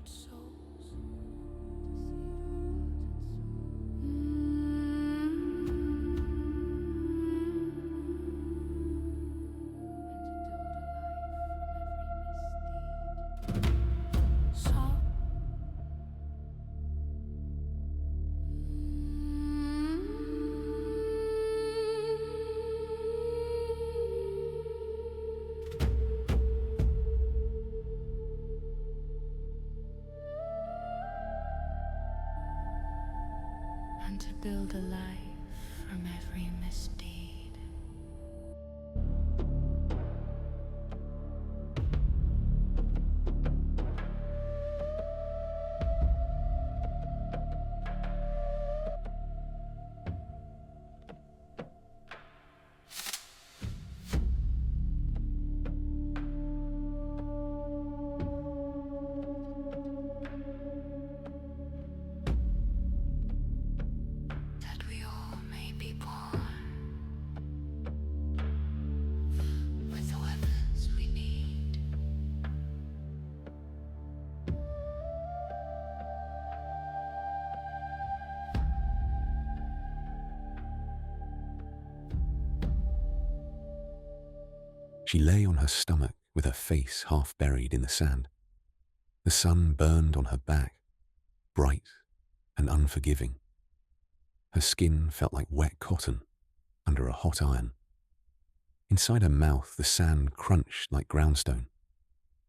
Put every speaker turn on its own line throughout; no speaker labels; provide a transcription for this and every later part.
souls. And to build a life from every misdeed. That we all may be born with the weapons we need.
She lay on her stomach with her face half buried in the sand. The sun burned on her back, bright and unforgiving. Her skin felt like wet cotton under a hot iron. Inside her mouth, the sand crunched like groundstone,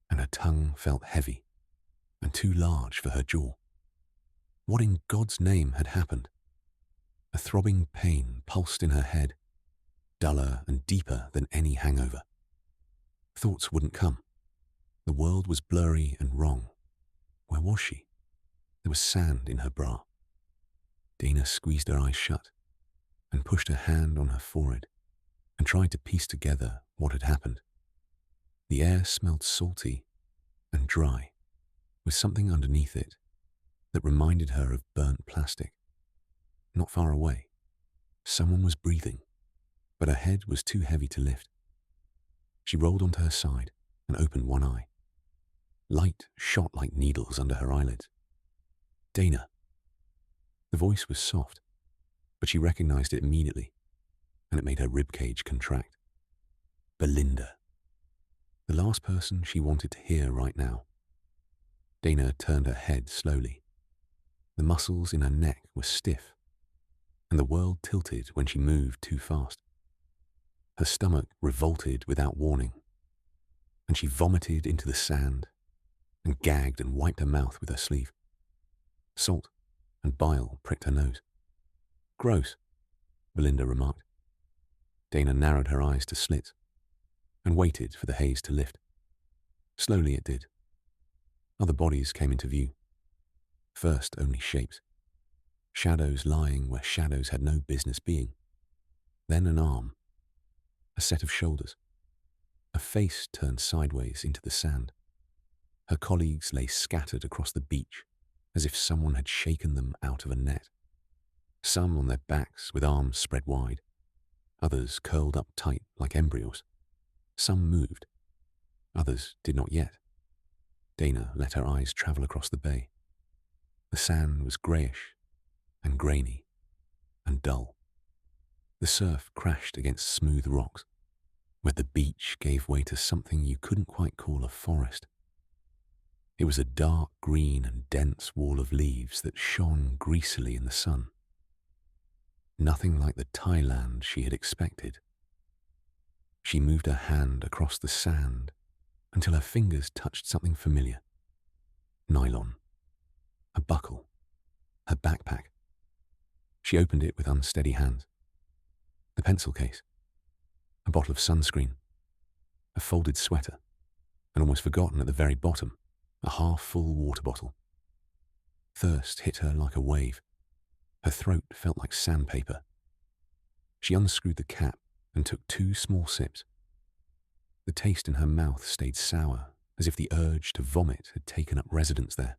and her tongue felt heavy and too large for her jaw. What in God's name had happened? A throbbing pain pulsed in her head, duller and deeper than any hangover. Thoughts wouldn't come. The world was blurry and wrong. Where was she? There was sand in her bra. Dana squeezed her eyes shut and pushed her hand on her forehead and tried to piece together what had happened. The air smelled salty and dry, with something underneath it that reminded her of burnt plastic. Not far away, someone was breathing, but her head was too heavy to lift. She rolled onto her side and opened one eye. Light shot like needles under her eyelids. Dana. The voice was soft, but she recognized it immediately, and it made her ribcage contract. Belinda. The last person she wanted to hear right now. Dana turned her head slowly. The muscles in her neck were stiff, and the world tilted when she moved too fast. Her stomach revolted without warning, and she vomited into the sand and gagged and wiped her mouth with her sleeve. Salt and bile pricked her nose. Gross, Belinda remarked. Dana narrowed her eyes to slits and waited for the haze to lift. Slowly it did. Other bodies came into view. First only shapes. Shadows lying where shadows had no business being. Then an arm. A set of shoulders. A face turned sideways into the sand. Her colleagues lay scattered across the beach as if someone had shaken them out of a net. Some on their backs with arms spread wide. Others curled up tight like embryos. Some moved. Others did not yet. Dana let her eyes travel across the bay. The sand was greyish and grainy and dull. The surf crashed against smooth rocks, where the beach gave way to something you couldn't quite call a forest. It was a dark green and dense wall of leaves that shone greasily in the sun. Nothing like the Thailand she had expected. She moved her hand across the sand until her fingers touched something familiar. Nylon. A buckle. Her backpack. She opened it with unsteady hands. The pencil case. A bottle of sunscreen. A folded sweater. And almost forgotten at the very bottom, a half-full water bottle. Thirst hit her like a wave. Her throat felt like sandpaper. She unscrewed the cap and took 2 small sips. The taste in her mouth stayed sour, as if the urge to vomit had taken up residence there.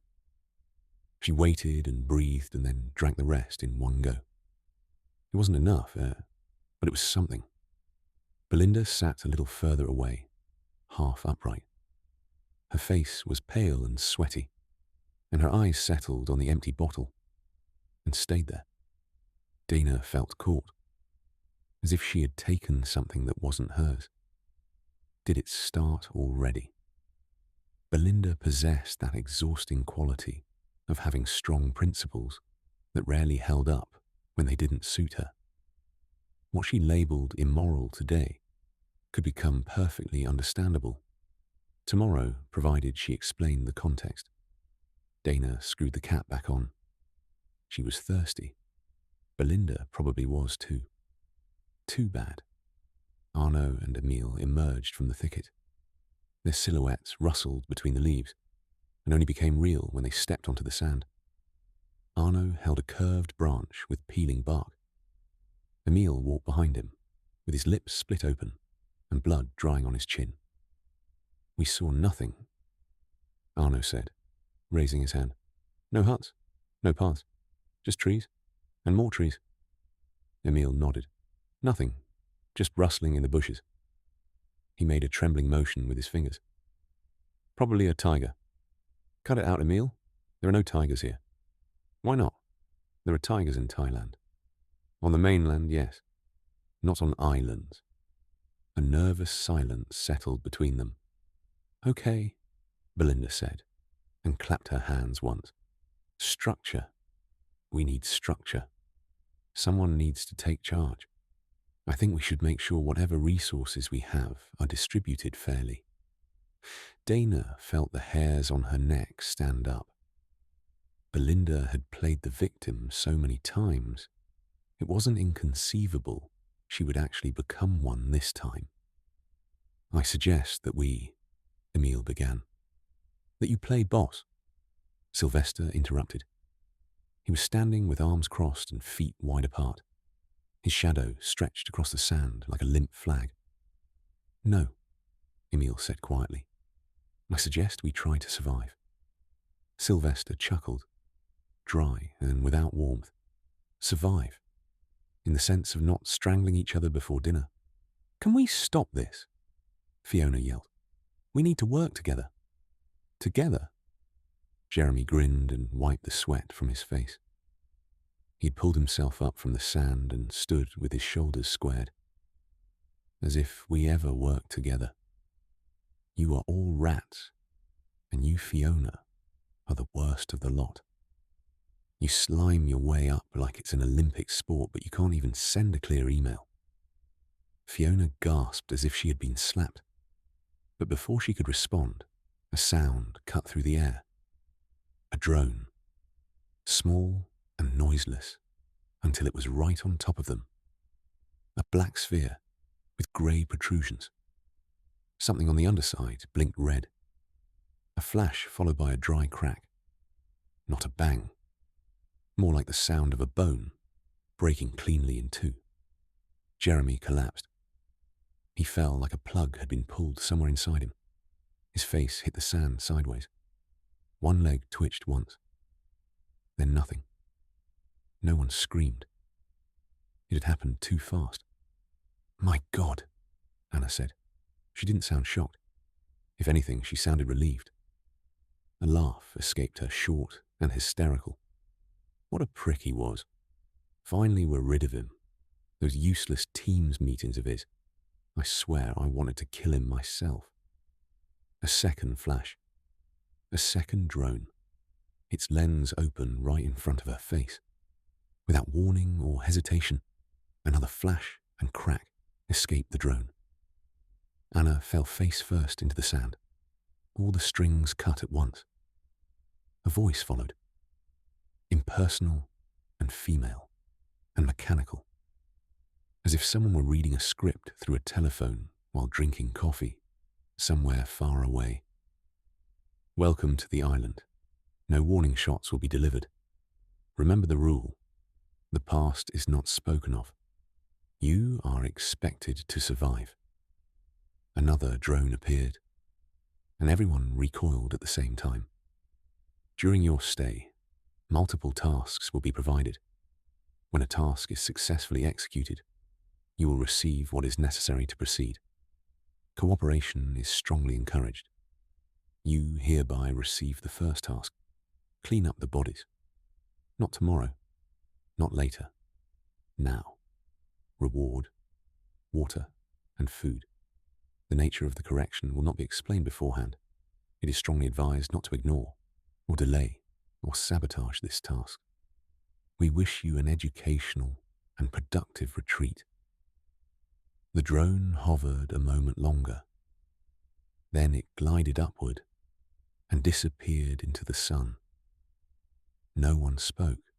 She waited and breathed and then drank the rest in one go. It wasn't enough, but it was something. Belinda sat a little further away, half upright. Her face was pale and sweaty. and her eyes settled on the empty bottle and stayed there. Dana felt caught, as if she had taken something that wasn't hers. Did it start already? Belinda possessed that exhausting quality of having strong principles that rarely held up when they didn't suit her. What she labelled immoral today could become perfectly understandable tomorrow, provided she explained the context. Dana screwed the cap back on. She was thirsty. Belinda probably was too. Too bad. Arno and Emil emerged from the thicket. Their silhouettes rustled between the leaves and only became real when they stepped onto the sand. Arno held a curved branch with peeling bark. Emil walked behind him, with his lips split open and blood drying on his chin. "We saw nothing," Arno said, raising his hand. "No huts, no paths, just trees, and more trees." Emil nodded. "Nothing, just rustling in the bushes." He made a trembling motion with his fingers. "Probably a tiger." "Cut it out, Emil. There are no tigers here." "Why not? There are tigers in Thailand." "On the mainland, yes. Not on islands." A nervous silence settled between them. "Okay," Belinda said, and clapped her hands once. "Structure. We need structure. Someone needs to take charge. I think we should make sure whatever resources we have are distributed fairly." Dana felt the hairs on her neck stand up. Belinda had played the victim so many times, it wasn't inconceivable she would actually become one this time. "I suggest that we," Emil began. "That you play boss," Sylvester interrupted. He was standing with arms crossed and feet wide apart. His shadow stretched across the sand like a limp flag. "No," Emil said quietly. "I suggest we try to survive." Sylvester chuckled, dry and without warmth. "Survive? In the sense of not strangling each other before dinner?" "Can we stop this?" Fiona yelled. "We need to work together." "Together?" Jeremy grinned and wiped the sweat from his face. He'd pulled himself up from the sand and stood with his shoulders squared. "As if we ever worked together. You are all rats, and you, Fiona, are the worst of the lot. You slime your way up like it's an Olympic sport, but you can't even send a clear email." Fiona gasped as if she had been slapped. But before she could respond, a sound cut through the air. A drone. Small and noiseless, until it was right on top of them. A black sphere with grey protrusions. Something on the underside blinked red. A flash followed by a dry crack. Not a bang. More like the sound of a bone breaking cleanly in two. Jeremy collapsed. He fell like a plug had been pulled somewhere inside him. His face hit the sand sideways. One leg twitched once. Then nothing. No one screamed. It had happened too fast. "My God," Anna said. She didn't sound shocked. If anything, she sounded relieved. A laugh escaped her, short and hysterical. What a prick he was. Finally we're rid of him. Those useless Teams meetings of his. I swear I wanted to kill him myself. A second flash. A second drone. Its lens open right in front of her face. Without warning or hesitation, another flash and crack escaped the drone. Anna fell face first into the sand. All the strings cut at once. A voice followed. Impersonal and female and mechanical. As if someone were reading a script through a telephone while drinking coffee somewhere far away. "Welcome to the island. No warning shots will be delivered. Remember the rule. The past is not spoken of. You are expected to survive." Another drone appeared, and everyone recoiled at the same time. "During your stay, multiple tasks will be provided. When a task is successfully executed, you will receive what is necessary to proceed. Cooperation is strongly encouraged. You hereby receive the first task. Clean up the bodies. Not tomorrow. Not later. Now. Reward, water, and food. The nature of the correction will not be explained beforehand. It is strongly advised not to ignore, or delay, or sabotage this task. We wish you an educational and productive retreat. The drone hovered a moment longer. Then it glided upward and disappeared into the sun. No one spoke.